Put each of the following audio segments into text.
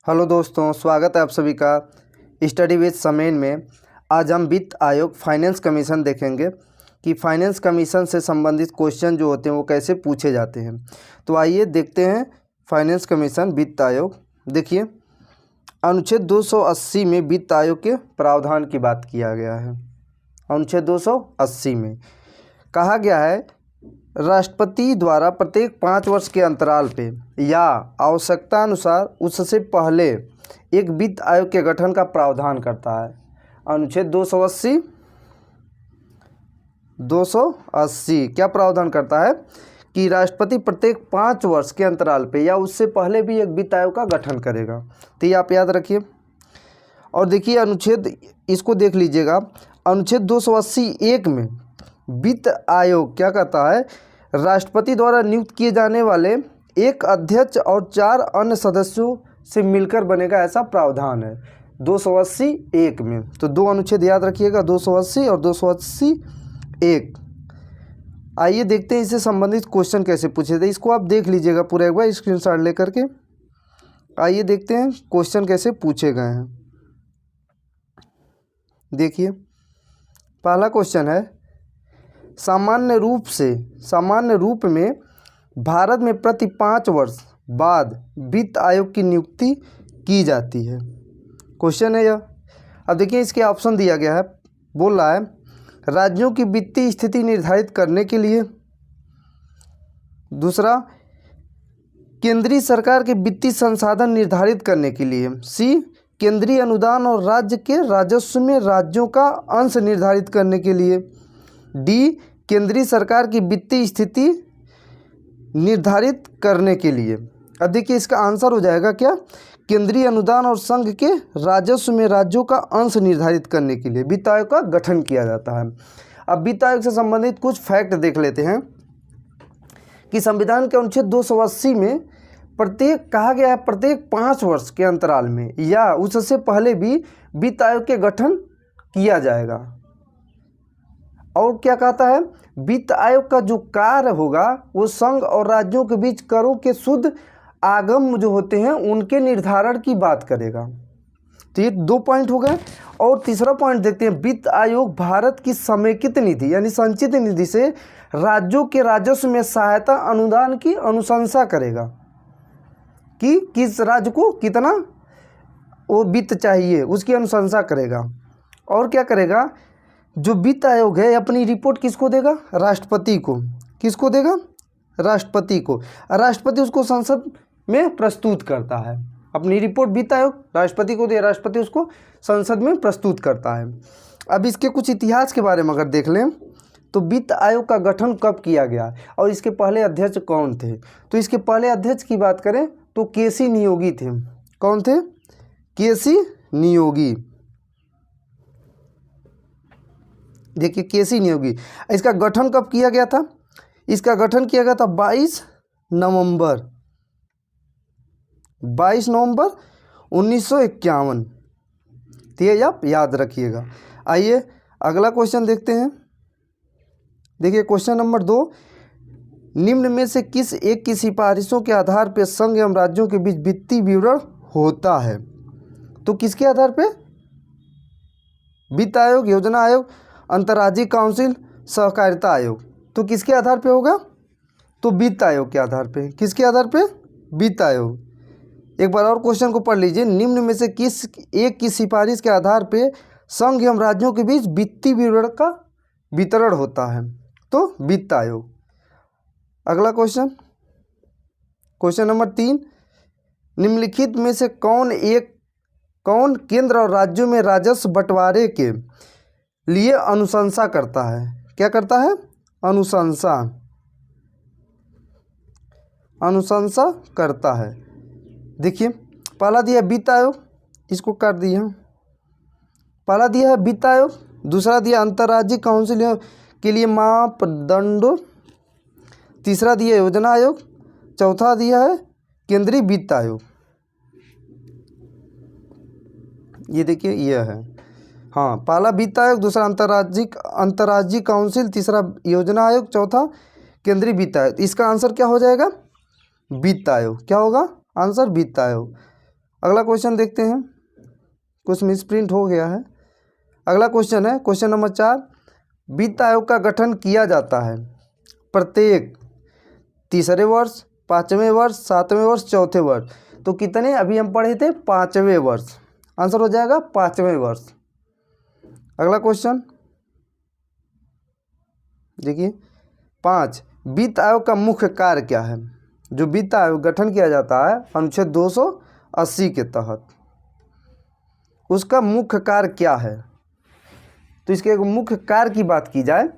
Hello दोस्तों, स्वागत है आप सभी का स्टडी विद समेन में। आज हम वित्त आयोग फाइनेंस कमीशन देखेंगे कि फाइनेंस कमीशन से संबंधित क्वेश्चन जो होते हैं वो कैसे पूछे जाते हैं। तो आइए देखते हैं फाइनेंस कमीशन वित्त आयोग। देखिए, अनुच्छेद 280 में वित्त आयोग के प्रावधान की बात किया गया है। अनुच्छेद 280 में कहा गया है, राष्ट्रपति द्वारा प्रत्येक 5 वर्ष के अंतराल पे या आवश्यकता अनुसार उससे पहले एक वित्त आयोग के गठन का प्रावधान करता है। अनुच्छेद 280 क्या प्रावधान करता है कि राष्ट्रपति प्रत्येक 5 वर्ष के अंतराल पे या उससे पहले भी एक वित्त आयोग का गठन करेगा। तो ये आप याद रखिए। और देखिए अनुच्छेद, इसको देख लीजिएगा, अनुच्छेद 280(1) में वित्त आयोग क्या कहता है, राष्ट्रपति द्वारा नियुक्त किए जाने वाले एक अध्यक्ष और 4 अन्य सदस्यों से मिलकर बनेगा, ऐसा प्रावधान है 280(1) में। तो दो अनुच्छेद याद रखिएगा, 280 और 280(1). आइए देखते हैं इससे संबंधित क्वेश्चन कैसे पूछे थे। इसको आप देख लीजिएगा पूरा एक बार स्क्रीनशॉट लेकर के। आइए देखते हैं क्वेश्चन कैसे पूछे गए हैं। देखिए, पहला क्वेश्चन है, सामान्य रूप में भारत में प्रति 5 वर्ष बाद वित्त आयोग की नियुक्ति की जाती है। क्वेश्चन है यह। अब देखिए, इसके ऑप्शन दिया गया है। बोल रहा है राज्यों की वित्तीय स्थिति निर्धारित करने के लिए, दूसरा केंद्रीय सरकार के वित्तीय संसाधन निर्धारित करने के लिए, सी केंद्रीय अनुदान और राज्य के राजस्व में राज्यों का अंश निर्धारित करने के लिए, डी केंद्रीय सरकार की वित्तीय स्थिति निर्धारित करने के लिए। अब देखिए, इसका आंसर हो जाएगा क्या, केंद्रीय अनुदान और संघ के राजस्व में राज्यों का अंश निर्धारित करने के लिए वित्त आयोग का गठन किया जाता है। अब वित्त आयोग से संबंधित कुछ फैक्ट देख लेते हैं कि संविधान के अनुच्छेद 280 में कहा गया है प्रत्येक 5 वर्ष के अंतराल में या उससे पहले भी वित्त आयोग के गठन किया जाएगा। और क्या कहता है, वित्त आयोग का जो कार्य होगा वो संघ और राज्यों के बीच करों के शुद्ध आगम जो होते हैं उनके निर्धारण की बात करेगा। तो ये 2 पॉइंट हो गए। और तीसरा पॉइंट देखते हैं, वित्त आयोग भारत की समेकित निधि यानी संचित निधि से राज्यों के राजस्व में सहायता अनुदान की अनुशंसा करेगा कि किस राज्य को कितना वो वित्त चाहिए, उसकी अनुशंसा करेगा। और क्या करेगा, जो वित्त आयोग है अपनी रिपोर्ट किसको देगा, राष्ट्रपति को। किसको देगा, राष्ट्रपति को। राष्ट्रपति उसको संसद में प्रस्तुत करता है। अपनी रिपोर्ट वित्त आयोग राष्ट्रपति को दे, राष्ट्रपति उसको संसद में प्रस्तुत करता है। अब इसके कुछ इतिहास के बारे में अगर देख लें तो वित्त आयोग का गठन कब किया गया और इसके पहले अध्यक्ष कौन थे। तो इसके पहले अध्यक्ष की बात करें तो केसी नियोगी थे। कौन थे, केसी नियोगी। देखिए, केसी नियोगी। इसका गठन कब किया गया था, इसका गठन किया गया था 22 नवंबर 1951। तो ये आप याद रखिएगा। आइए अगला क्वेश्चन देखते हैं। देखिए क्वेश्चन नंबर 2, निम्न में से किस एक की सिफारिशों के आधार पर संघ एवं राज्यों के बीच वित्तीय विवरण होता है। तो किसके आधार पे, वित्त आयोग, योजना आयोग, अंतर्राज्यीय काउंसिल, सहकारिता आयोग। तो किसके आधार पे होगा, तो वित्त आयोग के आधार पे। किसके आधार पे, वित्त आयोग। एक बार और क्वेश्चन को पढ़ लीजिए, निम्न में से किस एक की सिफारिश के आधार पे संघ एवं राज्यों के बीच वित्तीय विवरण का वितरण होता है, तो वित्त आयोग। अगला क्वेश्चन, क्वेश्चन नंबर 3, निम्नलिखित में से कौन केंद्र और राज्यों में राजस्व बंटवारे के लिए अनुशंसा करता है। क्या करता है, अनुशंसा करता है। देखिए, पहला दिया वित्त आयोग, इसको कर दिया। पहला दिया है वित्त आयोग, दूसरा दिया अंतर्राज्यीय काउंसिल के लिए मापदंडों, तीसरा दिया योजना आयोग, चौथा दिया है केंद्रीय वित्त आयोग। ये देखिए, यह है। हाँ, पहला वित्त आयोग, दूसरा अंतर्राज्यीय काउंसिल, तीसरा योजना आयोग, चौथा केंद्रीय वित्त आयोग। इसका आंसर क्या हो जाएगा, वित्त आयोग। क्या होगा आंसर, वित्त आयोग। अगला क्वेश्चन देखते हैं, कुछ मिसप्रिंट हो गया है। अगला क्वेश्चन है क्वेश्चन नंबर 4, वित्त आयोग का गठन किया जाता है प्रत्येक तीसरे वर्ष, 5वें वर्ष, 7वें वर्ष, चौथे वर्ष। तो कितने अभी हम पढ़े थे? 5वें वर्ष। आंसर हो जाएगा 5वें वर्ष। अगला क्वेश्चन देखिए 5, वित्त आयोग का मुख्य कार्य क्या है? जो वित्त आयोग गठन किया जाता है अनुच्छेद 280 के तहत, उसका मुख्य कार्य क्या है? तो इसके मुख्य कार्य की बात की जाए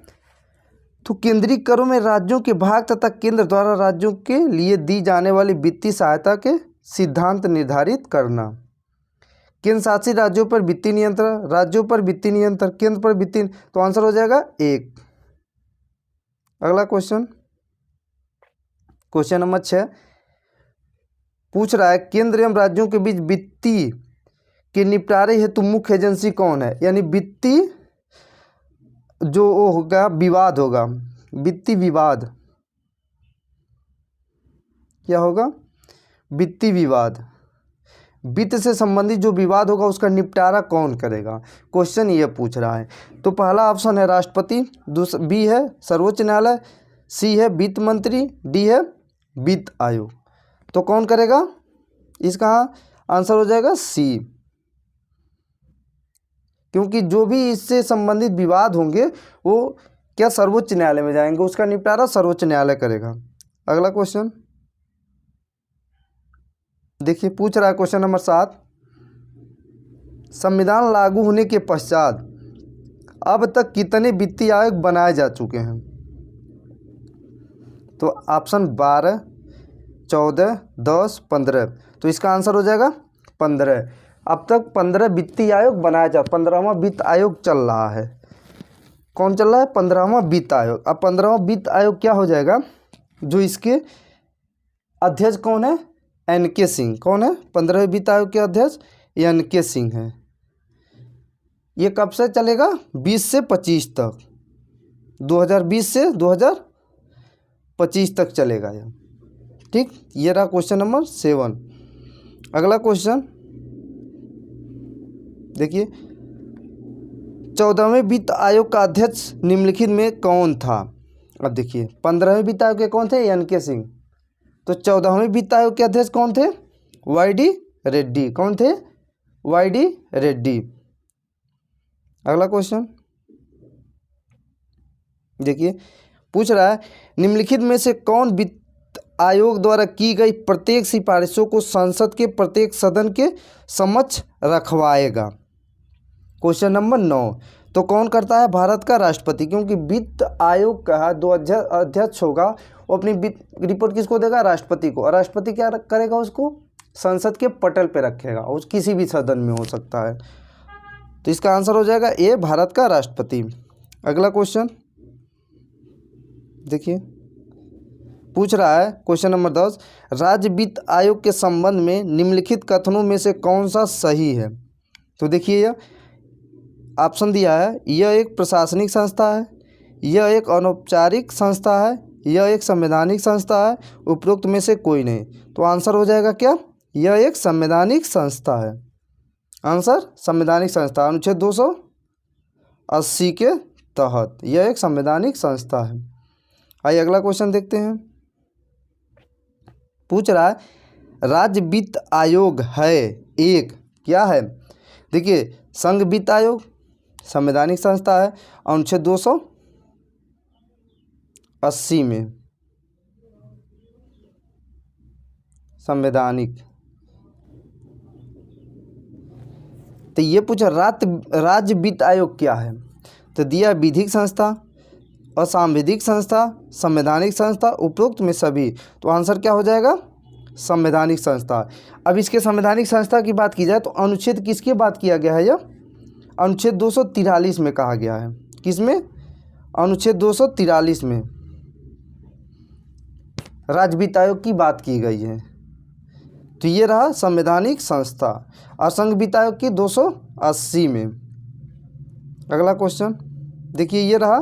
तो केंद्रीय करों में राज्यों के भाग तथा केंद्र द्वारा राज्यों के लिए दी जाने वाली वित्तीय सहायता के सिद्धांत निर्धारित करना, केंद्र शासित राज्यों पर वित्तीय नियंत्रण, राज्यों पर वित्तीय नियंत्रण, केंद्र पर वित्तीय। तो आंसर हो जाएगा 1। अगला क्वेश्चन क्वेश्चन नंबर 6 पूछ रहा है केंद्र एवं राज्यों के बीच वित्तीय के निपटारे हेतु मुख्य एजेंसी कौन है? यानी वित्तीय जो वो होगा विवाद होगा, वित्तीय विवाद क्या होगा? वित्तीय विवाद, वित्त से संबंधित जो विवाद होगा उसका निपटारा कौन करेगा? क्वेश्चन ये पूछ रहा है। तो पहला ऑप्शन है राष्ट्रपति, बी है सर्वोच्च न्यायालय, सी है वित्त मंत्री, डी है वित्त आयोग। तो कौन करेगा? इसका आंसर हो जाएगा सी, क्योंकि जो भी इससे संबंधित विवाद होंगे वो क्या सर्वोच्च न्यायालय में जाएंगे, उसका निपटारा सर्वोच्च न्यायालय करेगा। अगला क्वेश्चन देखिए पूछ रहा है क्वेश्चन नंबर 7, संविधान लागू होने के पश्चात अब तक कितने वित्तीय आयोग बनाए जा चुके हैं? तो ऑप्शन 12, 14, 10, 15। तो इसका आंसर हो जाएगा 15। अब तक 15 वित्तीय आयोग बनाया जा, 15वां वित्त आयोग चल रहा है। कौन चल रहा है? 15वां वित्त आयोग। अब 15वां वित्त आयोग क्या हो जाएगा? जो इसके अध्यक्ष कौन है? एन.के. सिंह। कौन है 15वें वित्त आयोग के अध्यक्ष? एन.के. सिंह है। ये कब से चलेगा? 20 से 25 तक, 2020 से 2025 तक चलेगा ये। ठीक, ये रहा क्वेश्चन नंबर 7। अगला क्वेश्चन देखिए 14वें वित्त आयोग का अध्यक्ष निम्नलिखित में कौन था? अब देखिए 15वें वित्त आयोग के कौन थे? एन.के. सिंह। तो 14वें वित्त आयोग के अध्यक्ष कौन थे? वाई.डी. रेड्डी। कौन थे? वाई.डी. रेड्डी। अगला क्वेश्चन देखिए पूछ रहा है निम्नलिखित में से कौन वित्त आयोग द्वारा की गई प्रत्येक सिफारिशों को संसद के प्रत्येक सदन के समक्ष रखवाएगा? क्वेश्चन नंबर 9, तो कौन करता है? भारत का राष्ट्रपति, क्योंकि वित्त आयोग का जो अध्यक्ष होगा वो अपनी रिपोर्ट किसको देगा? राष्ट्रपति को। और राष्ट्रपति क्या करेगा? उसको संसद के पटल पे रखेगा, उस किसी भी सदन में हो सकता है। तो इसका आंसर हो जाएगा ए, भारत का राष्ट्रपति। अगला क्वेश्चन देखिए पूछ रहा है क्वेश्चन नंबर 10, राज्य वित्त आयोग के संबंध में निम्नलिखित कथनों में से कौन सा सही है? तो देखिए यह ऑप्शन दिया है, यह एक प्रशासनिक संस्था है, यह एक अनौपचारिक संस्था है, यह एक संवैधानिक संस्था है, उपरोक्त में से कोई नहीं। तो आंसर हो जाएगा क्या? यह एक संवैधानिक संस्था है। आंसर संवैधानिक संस्था, अनुच्छेद 280 के तहत यह एक संवैधानिक संस्था है। आइए अगला क्वेश्चन देखते हैं। पूछ रहा है राज्य वित्त आयोग है एक क्या है? देखिए संघ वित्त आयोग संवैधानिक संस्था है, अनुच्छेद 280 में संवैधानिक। तो ये पूछा राज्य वित्त आयोग क्या है? तो दिया विधिक संस्था, असंवैधानिक संस्था, संवैधानिक संस्था, उपरोक्त में सभी। तो आंसर क्या हो जाएगा? संवैधानिक संस्था। अब इसके संवैधानिक संस्था की बात की जाए तो अनुच्छेद किसकी बात किया गया है? यह अनुच्छेद 243 में कहा गया है। किसमें? अनुच्छेद 243 में राज्य वित्त आयोग की बात की गई है। तो ये रहा संवैधानिक संस्था, और संघ वित्त आयोग की 280 में। अगला क्वेश्चन देखिए, ये रहा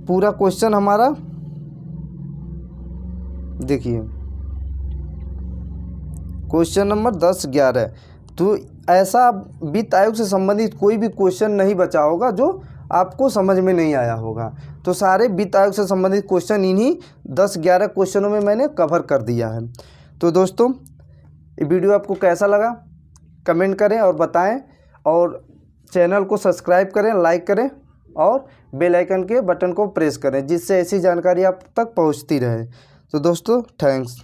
पूरा क्वेश्चन हमारा। देखिए क्वेश्चन नंबर 10, 11। तो ऐसा वित्त आयोग से संबंधित कोई भी क्वेश्चन नहीं बचा होगा जो आपको समझ में नहीं आया होगा। तो सारे वित्त आयोग से संबंधित क्वेश्चन इन्हीं 10-11 क्वेश्चनों में मैंने कवर कर दिया है। तो दोस्तों, ये वीडियो आपको कैसा लगा कमेंट करें और बताएं, और चैनल को सब्सक्राइब करें, लाइक करें और बेल आइकन के बटन को प्रेस करें, जिससे ऐसी जानकारी आप तक पहुंचती रहे। तो दोस्तों, थैंक्स।